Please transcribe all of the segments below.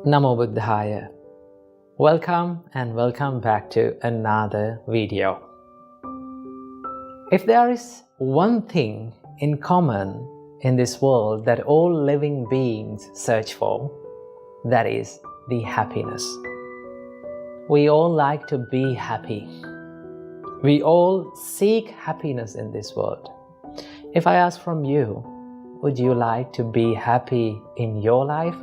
Namo Buddhaya. Welcome and welcome back to another video. If there is one thing in common in this world that all living beings search for, that is the happiness. We all like to be happy. We all seek happiness in this world. If I ask from you, would you like to be happy in your life?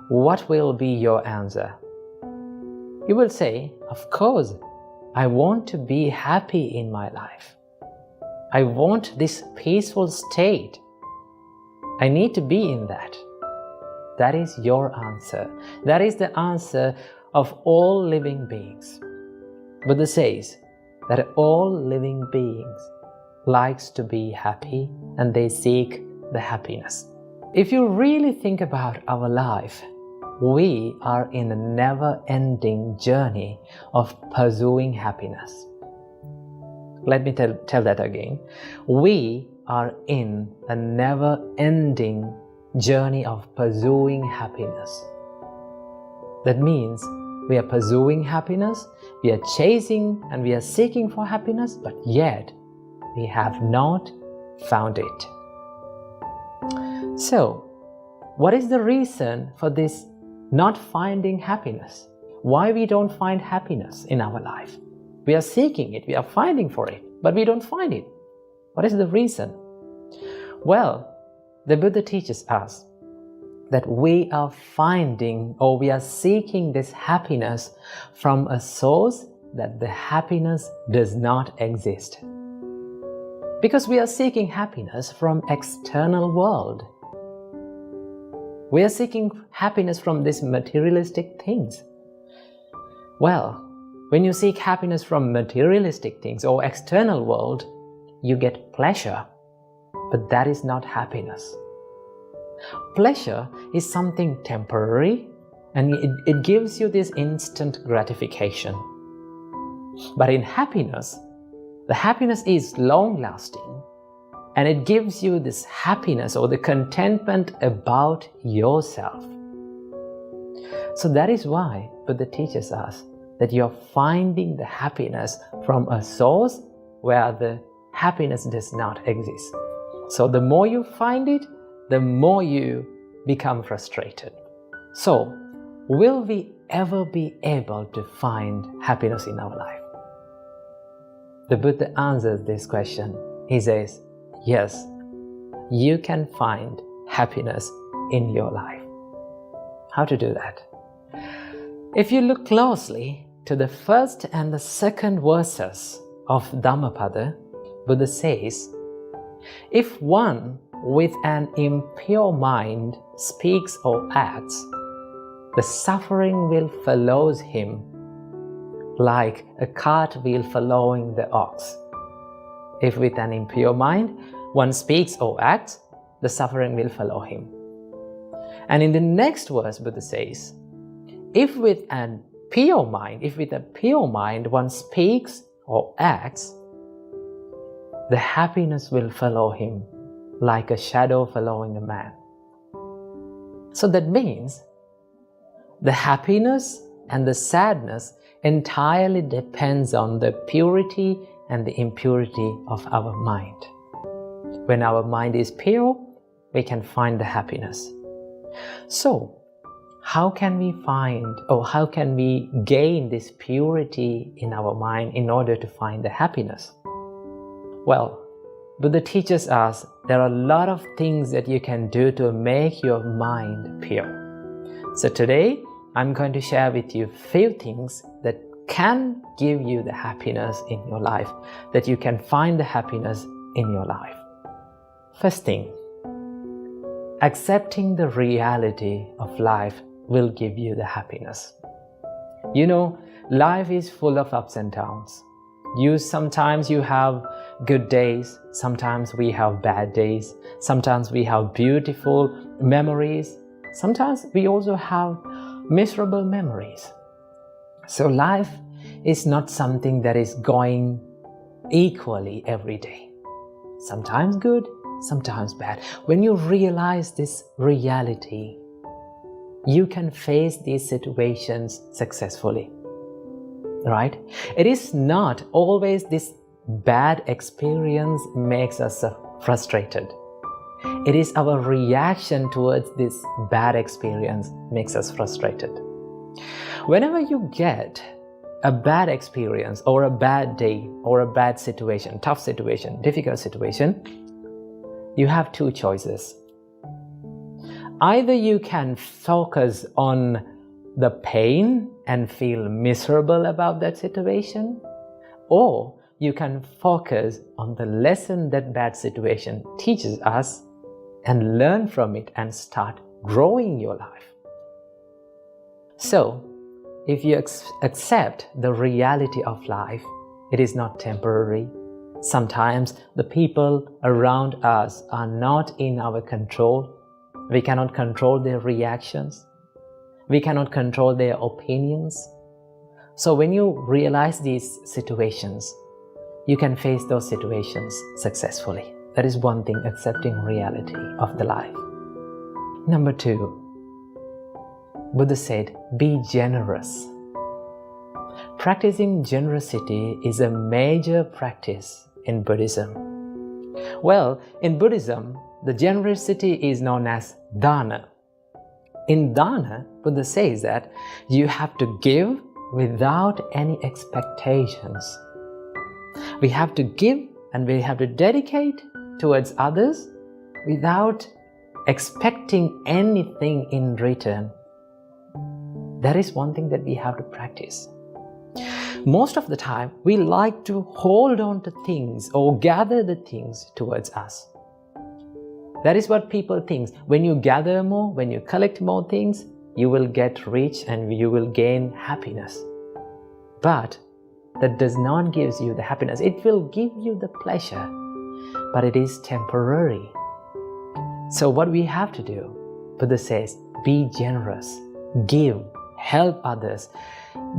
What will be your answer? You will say, of course, I want to be happy in my life. I want this peaceful state. I need to be in that. That is your answer. That is the answer of all living beings. Buddha says that all living beings likes to be happy and they seek the happiness. If you really think about our life, we are in a never-ending journey of pursuing happiness. Let me tell that again. We are in a never-ending journey of pursuing happiness. That means we are pursuing happiness, we are chasing and we are seeking for happiness, but yet we have not found it. So, what is the reason for this not finding happiness? Why we don't find happiness in our life? We are seeking it, we are finding for it, but we don't find it. What is the reason? Well, the Buddha teaches us that we are finding or we are seeking this happiness from a source that the happiness does not exist. Because we are seeking happiness from external world. We are seeking happiness from these materialistic things. Well, when you seek happiness from materialistic things or external world, you get pleasure, but that is not happiness. Pleasure is something temporary and it gives you this instant gratification. But in happiness, the happiness is long-lasting and it gives you this happiness or the contentment about yourself. So that is why Buddha teaches us that you're finding the happiness from a source where the happiness does not exist. So the more you find it, the more you become frustrated. So, will we ever be able to find happiness in our life? The Buddha answers this question. He says, yes, you can find happiness in your life. How to do that? If you look closely to the first and the second verses of Dhammapada, Buddha says, if one with an impure mind speaks or acts, the suffering will follow him like a cartwheel following the ox. If with an impure mind one speaks or acts, the suffering will follow him. And in the next verse, Buddha says, if with a pure mind one speaks or acts, the happiness will follow him like a shadow following a man. So that means the happiness and the sadness entirely depends on the purity and the impurity of our mind. When our mind is pure, we can find the happiness. So, how can we find or how can we gain this purity in our mind in order to find the happiness? Well, Buddha teaches us there are a lot of things that you can do to make your mind pure. So today, I'm going to share with you a few things that can give you the happiness in your life, that you can find the happiness in your life. First thing, accepting the reality of life will give you the happiness. You know, life is full of ups and downs. Sometimes you have good days, sometimes we have bad days, sometimes we have beautiful memories, sometimes we also have miserable memories. So life is not something that is going equally every day. Sometimes good, sometimes bad. When you realize this reality, you can face these situations successfully. Right? It is not always this bad experience makes us frustrated. It is our reaction towards this bad experience makes us frustrated. Whenever you get a bad experience or a bad day or a bad situation, tough situation, difficult situation, you have two choices. Either you can focus on the pain and feel miserable about that situation, or you can focus on the lesson that bad situation teaches us and learn from it and start growing your life. So, if you accept the reality of life, it is not temporary. Sometimes the people around us are not in our control. We cannot control their reactions. We cannot control their opinions. So when you realize these situations, you can face those situations successfully. That is one thing, accepting reality of the life. Number 2, Buddha said, be generous. Practicing generosity is a major practice in Buddhism. Well, in Buddhism, the generosity is known as dana. In dana, Buddha says that you have to give without any expectations. We have to give and we have to dedicate towards others without expecting anything in return. That is one thing that we have to practice. Most of the time, we like to hold on to things or gather the things towards us. That is what people think. When you gather more, when you collect more things, you will get rich and you will gain happiness. But that does not give you the happiness. It will give you the pleasure, but it is temporary. So what we have to do, Buddha says, be generous, give, help others,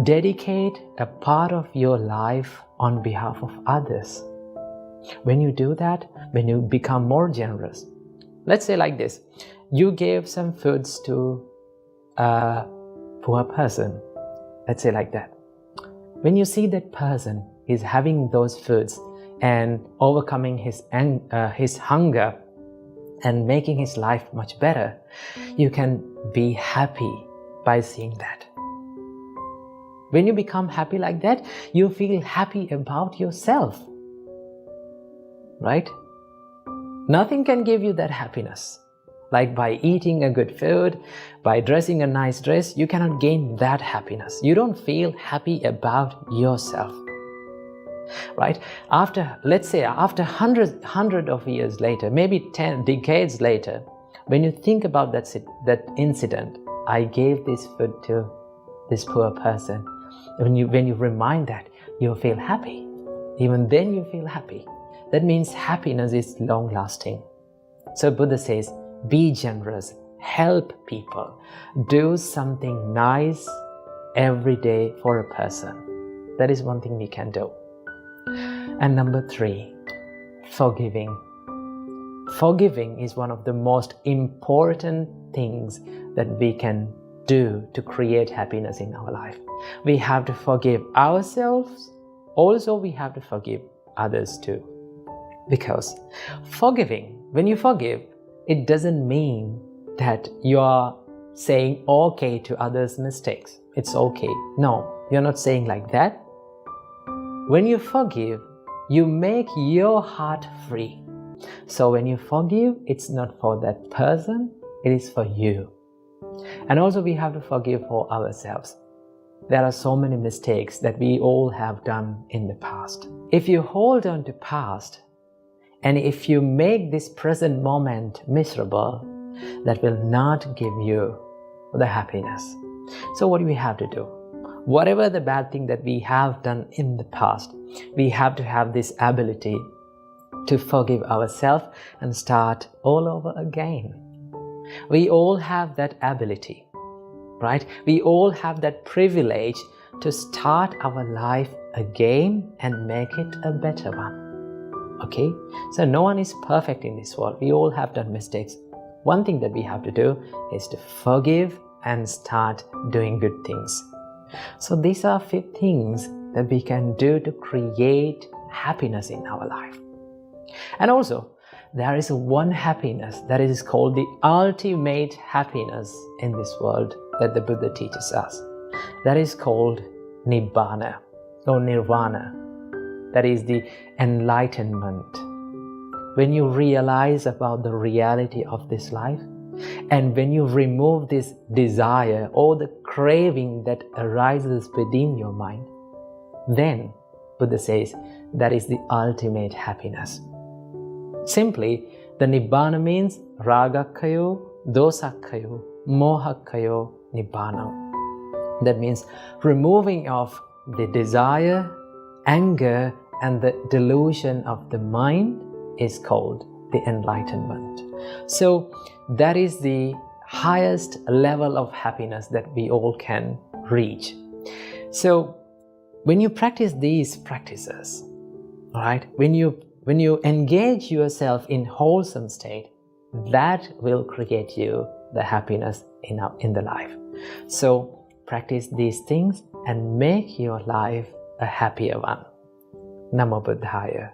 dedicate a part of your life on behalf of others. When you do that, when you become more generous, let's say like this, you gave some foods to a poor person, let's say like that. When you see that person is having those foods and overcoming his hunger and making his life much better, you can be happy by seeing that. When you become happy like that, you feel happy about yourself, right? Nothing can give you that happiness. Like by eating a good food, by dressing a nice dress, you cannot gain that happiness. You don't feel happy about yourself, right? Let's say after hundred of years later, maybe 10 decades later, when you think about that incident, I gave this food to this poor person. When you remind that, you feel happy. Even then you feel happy. That means happiness is long-lasting. So Buddha says, be generous, help people, do something nice every day for a person. That is one thing we can do. And number 3, forgiving. Forgiving is one of the most important things that we can do to create happiness in our life. We have to forgive ourselves. Also, we have to forgive others too. Because forgiving, when you forgive, it doesn't mean that you are saying okay to others' mistakes. It's okay. No, you're not saying like that. When you forgive, you make your heart free. So when you forgive, it's not for that person, it is for you. And also we have to forgive for ourselves. There are so many mistakes that we all have done in the past. If you hold on to past, and if you make this present moment miserable, that will not give you the happiness. So what do we have to do? Whatever the bad thing that we have done in the past, we have to have this ability to forgive ourselves and start all over again. We all have that ability, right? We all have that privilege to start our life again and make it a better one. Okay? So no one is perfect in this world. We all have done mistakes. One thing that we have to do is to forgive and start doing good things. So these are 5 things that we can do to create happiness in our life. And also, there is one happiness that is called the ultimate happiness in this world that the Buddha teaches us. That is called Nibbana or Nirvana. That is the enlightenment. When you realize about the reality of this life, and when you remove this desire or the craving that arises within your mind, then Buddha says that is the ultimate happiness. Simply, the Nibbana means Ragakkayo, Dosakkayo, Mohakkayo, Nibbana. That means removing of the desire, anger, and the delusion of the mind is called the enlightenment. So that is the highest level of happiness that we all can reach. So when you practice these practices, right, when you engage yourself in wholesome state, that will create you the happiness in the life. So practice these things and make your life a happier one. Namo Buddhaya.